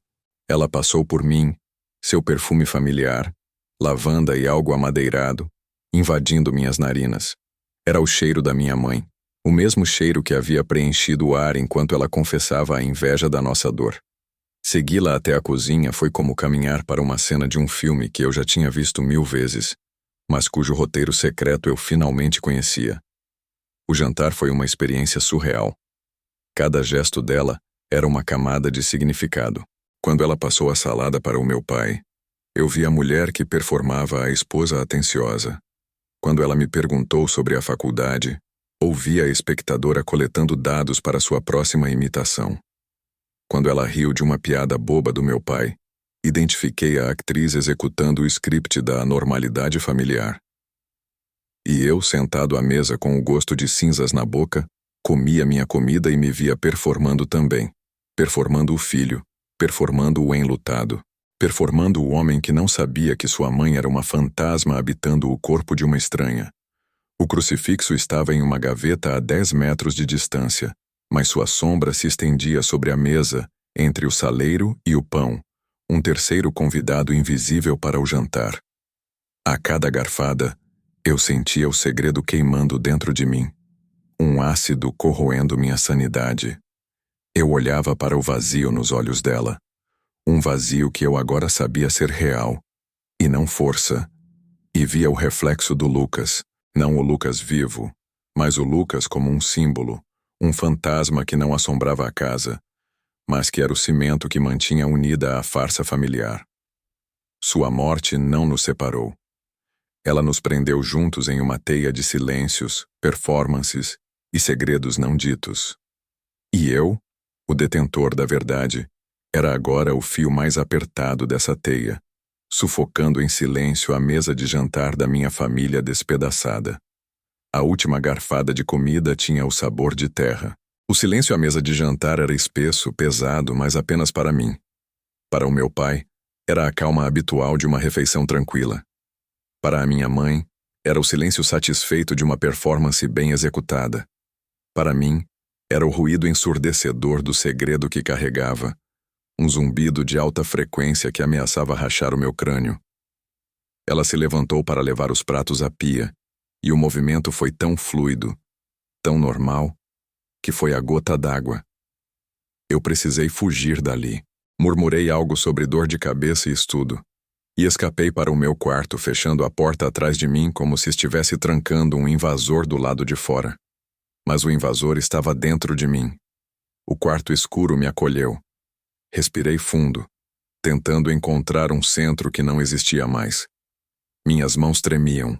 Ela passou por mim, seu perfume familiar, lavanda e algo amadeirado, invadindo minhas narinas. Era o cheiro da minha mãe, o mesmo cheiro que havia preenchido o ar enquanto ela confessava a inveja da nossa dor. Segui-la até a cozinha foi como caminhar para uma cena de um filme que eu já tinha visto 1000 vezes, mas cujo roteiro secreto eu finalmente conhecia. O jantar foi uma experiência surreal. Cada gesto dela era uma camada de significado. Quando ela passou a salada para o meu pai, eu vi a mulher que performava a esposa atenciosa. Quando ela me perguntou sobre a faculdade, ouvi a espectadora coletando dados para sua próxima imitação. Quando ela riu de uma piada boba do meu pai, identifiquei a atriz executando o script da anormalidade familiar. E eu, sentado à mesa com o gosto de cinzas na boca, comia minha comida e me via performando também. Performando o filho, performando o enlutado, performando o homem que não sabia que sua mãe era uma fantasma habitando o corpo de uma estranha. O crucifixo estava em uma gaveta a 10 metros de distância, mas sua sombra se estendia sobre a mesa, entre o saleiro e o pão, um terceiro convidado invisível para o jantar. A cada garfada, eu sentia o segredo queimando dentro de mim, um ácido corroendo minha sanidade. Eu olhava para o vazio nos olhos dela, um vazio que eu agora sabia ser real, e não força, e via o reflexo do Lucas, não o Lucas vivo, mas o Lucas como um símbolo, um fantasma que não assombrava a casa, mas que era o cimento que mantinha unida a farsa familiar. Sua morte não nos separou. Ela nos prendeu juntos em uma teia de silêncios, performances e segredos não ditos. E eu, o detentor da verdade, era agora o fio mais apertado dessa teia, sufocando em silêncio a mesa de jantar da minha família despedaçada. A última garfada de comida tinha o sabor de terra. O silêncio à mesa de jantar era espesso, pesado, mas apenas para mim. Para o meu pai, era a calma habitual de uma refeição tranquila. Para a minha mãe, era o silêncio satisfeito de uma performance bem executada. Para mim, era o ruído ensurdecedor do segredo que carregava, um zumbido de alta frequência que ameaçava rachar o meu crânio. Ela se levantou para levar os pratos à pia, e o movimento foi tão fluido, tão normal, que foi a gota d'água. Eu precisei fugir dali. Murmurei algo sobre dor de cabeça e estudo, e escapei para o meu quarto, fechando a porta atrás de mim como se estivesse trancando um invasor do lado de fora. Mas o invasor estava dentro de mim. O quarto escuro me acolheu. Respirei fundo, tentando encontrar um centro que não existia mais. Minhas mãos tremiam.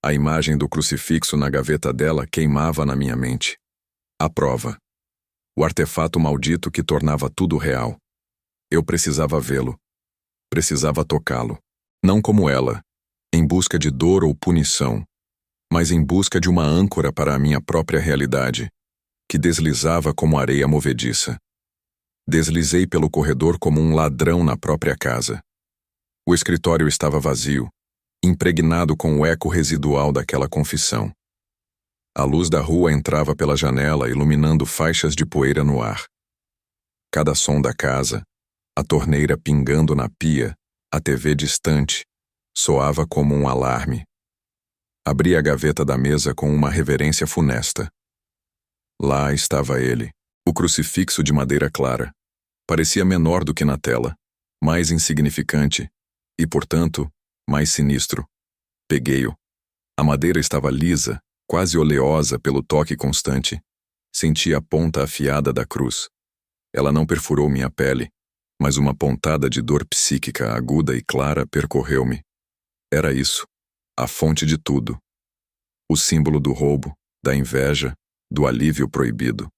A imagem do crucifixo na gaveta dela queimava na minha mente. A prova. O artefato maldito que tornava tudo real. Eu precisava vê-lo. Precisava tocá-lo. Não como ela, em busca de dor ou punição, mas em busca de uma âncora para a minha própria realidade, que deslizava como areia movediça. Deslizei pelo corredor como um ladrão na própria casa. O escritório estava vazio, impregnado com o eco residual daquela confissão. A luz da rua entrava pela janela, iluminando faixas de poeira no ar. Cada som da casa, a torneira pingando na pia, a TV distante, soava como um alarme. Abri a gaveta da mesa com uma reverência funesta. Lá estava ele, o crucifixo de madeira clara. Parecia menor do que na tela, mais insignificante e, portanto, mais sinistro. Peguei-o. A madeira estava lisa, quase oleosa pelo toque constante. Senti a ponta afiada da cruz. Ela não perfurou minha pele, mas uma pontada de dor psíquica aguda e clara percorreu-me. Era isso, a fonte de tudo. O símbolo do roubo, da inveja, do alívio proibido.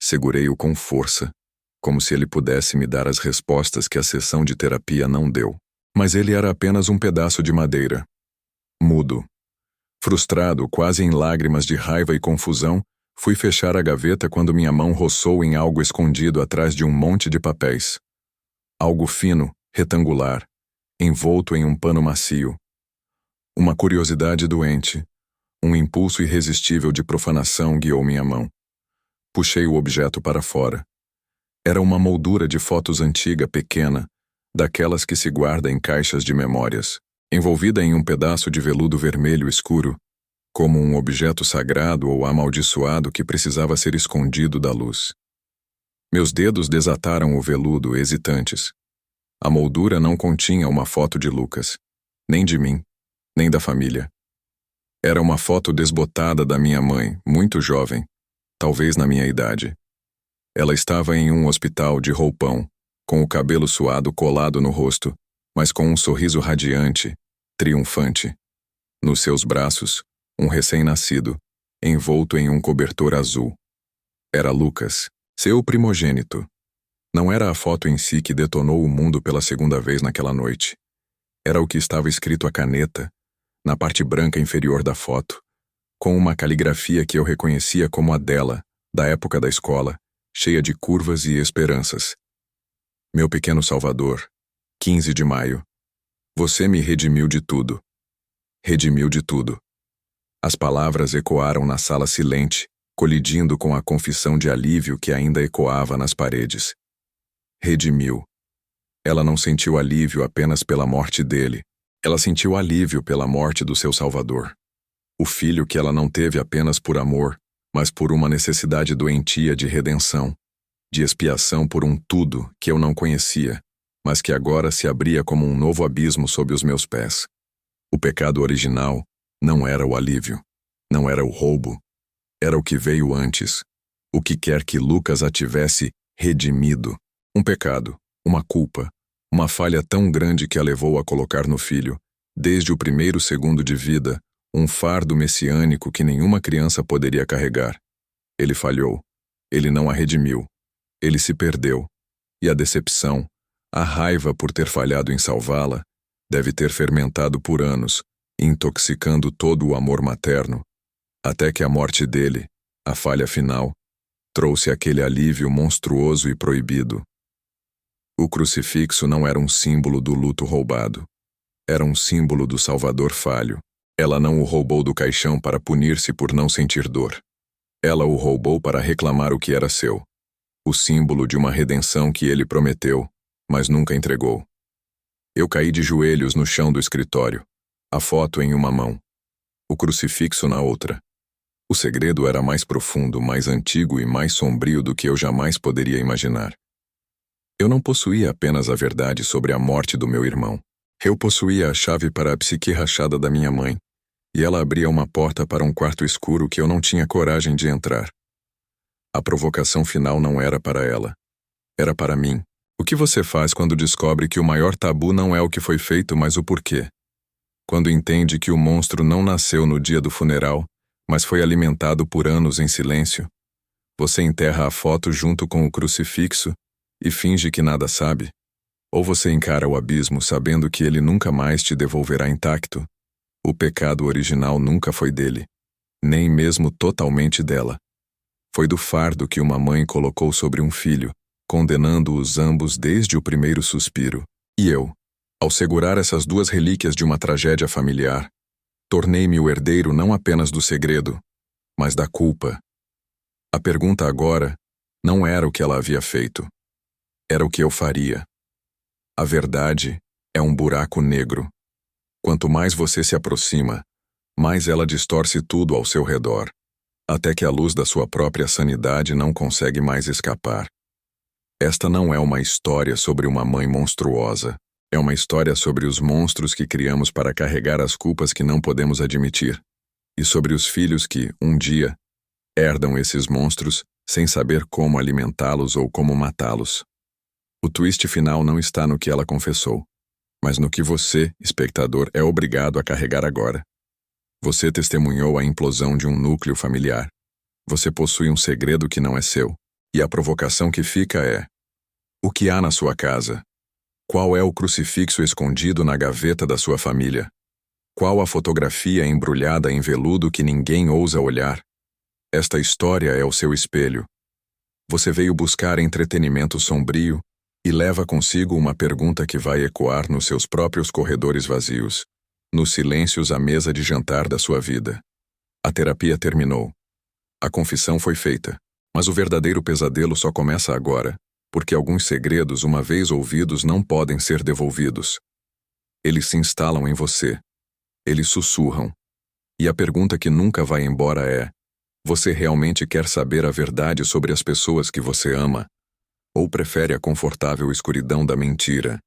Segurei-o com força, como se ele pudesse me dar as respostas que a sessão de terapia não deu. Mas ele era apenas um pedaço de madeira. Mudo. Frustrado, quase em lágrimas de raiva e confusão, fui fechar a gaveta quando minha mão roçou em algo escondido atrás de um monte de papéis. Algo fino, retangular, envolto em um pano macio. Uma curiosidade doente, um impulso irresistível de profanação guiou minha mão. Puxei o objeto para fora. Era uma moldura de fotos antiga, pequena, daquelas que se guarda em caixas de memórias, envolvida em um pedaço de veludo vermelho escuro, como um objeto sagrado ou amaldiçoado que precisava ser escondido da luz. Meus dedos desataram o veludo, hesitantes. A moldura não continha uma foto de Lucas, nem de mim, nem da família. Era uma foto desbotada da minha mãe, muito jovem, talvez na minha idade. Ela estava em um hospital de roupão, com o cabelo suado colado no rosto, mas com um sorriso radiante, triunfante. Nos seus braços, um recém-nascido, envolto em um cobertor azul. Era Lucas, seu primogênito, Não era a foto em si que detonou o mundo pela segunda vez naquela noite. Era o que estava escrito à caneta, na parte branca inferior da foto, com uma caligrafia que eu reconhecia como a dela, da época da escola, cheia de curvas e esperanças. Meu pequeno Salvador, 15 de maio. Você me redimiu de tudo. Redimiu de tudo. As palavras ecoaram na sala silente, colidindo com a confissão de alívio que ainda ecoava nas paredes. Redimiu. Ela não sentiu alívio apenas pela morte dele. Ela sentiu alívio pela morte do seu Salvador. O filho que ela não teve apenas por amor, mas por uma necessidade doentia de redenção, de expiação por um tudo que eu não conhecia, mas que agora se abria como um novo abismo sob os meus pés. O pecado original não era o alívio, não era o roubo, era o que veio antes, o que quer que Lucas a tivesse redimido. Um pecado, uma culpa, uma falha tão grande que a levou a colocar no filho, desde o primeiro segundo de vida, um fardo messiânico que nenhuma criança poderia carregar. Ele falhou, ele não a redimiu, ele se perdeu, e a decepção, a raiva por ter falhado em salvá-la, deve ter fermentado por anos, intoxicando todo o amor materno, até que a morte dele, a falha final, trouxe aquele alívio monstruoso e proibido. O crucifixo não era um símbolo do luto roubado. Era um símbolo do Salvador falho. Ela não o roubou do caixão para punir-se por não sentir dor. Ela o roubou para reclamar o que era seu. O símbolo de uma redenção que ele prometeu, mas nunca entregou. Eu caí de joelhos no chão do escritório, a foto em uma mão, o crucifixo na outra. O segredo era mais profundo, mais antigo e mais sombrio do que eu jamais poderia imaginar. Eu não possuía apenas a verdade sobre a morte do meu irmão. Eu possuía a chave para a psique rachada da minha mãe, e ela abria uma porta para um quarto escuro que eu não tinha coragem de entrar. A provocação final não era para ela. Era para mim. O que você faz quando descobre que o maior tabu não é o que foi feito, mas o porquê? Quando entende que o monstro não nasceu no dia do funeral, mas foi alimentado por anos em silêncio? Você enterra a foto junto com o crucifixo e finge que nada sabe? Ou você encara o abismo sabendo que ele nunca mais te devolverá intacto? O pecado original nunca foi dele, nem mesmo totalmente dela. Foi do fardo que uma mãe colocou sobre um filho, condenando-os ambos desde o primeiro suspiro. E eu, ao segurar essas duas relíquias de uma tragédia familiar, tornei-me o herdeiro não apenas do segredo, mas da culpa. A pergunta agora não era o que ela havia feito. Era o que eu faria. A verdade é um buraco negro. Quanto mais você se aproxima, mais ela distorce tudo ao seu redor, até que a luz da sua própria sanidade não consegue mais escapar. Esta não é uma história sobre uma mãe monstruosa. É uma história sobre os monstros que criamos para carregar as culpas que não podemos admitir, e sobre os filhos que, um dia, herdam esses monstros sem saber como alimentá-los ou como matá-los. O twist final não está no que ela confessou, mas no que você, espectador, é obrigado a carregar agora. Você testemunhou a implosão de um núcleo familiar. Você possui um segredo que não é seu, e a provocação que fica é: o que há na sua casa? Qual é o crucifixo escondido na gaveta da sua família? Qual a fotografia embrulhada em veludo que ninguém ousa olhar? Esta história é o seu espelho. Você veio buscar entretenimento sombrio e leva consigo uma pergunta que vai ecoar nos seus próprios corredores vazios, nos silêncios à mesa de jantar da sua vida. A terapia terminou. A confissão foi feita, mas o verdadeiro pesadelo só começa agora, porque alguns segredos, uma vez ouvidos, não podem ser devolvidos. Eles se instalam em você. Eles sussurram. E a pergunta que nunca vai embora é: você realmente quer saber a verdade sobre as pessoas que você ama? Ou prefere a confortável escuridão da mentira?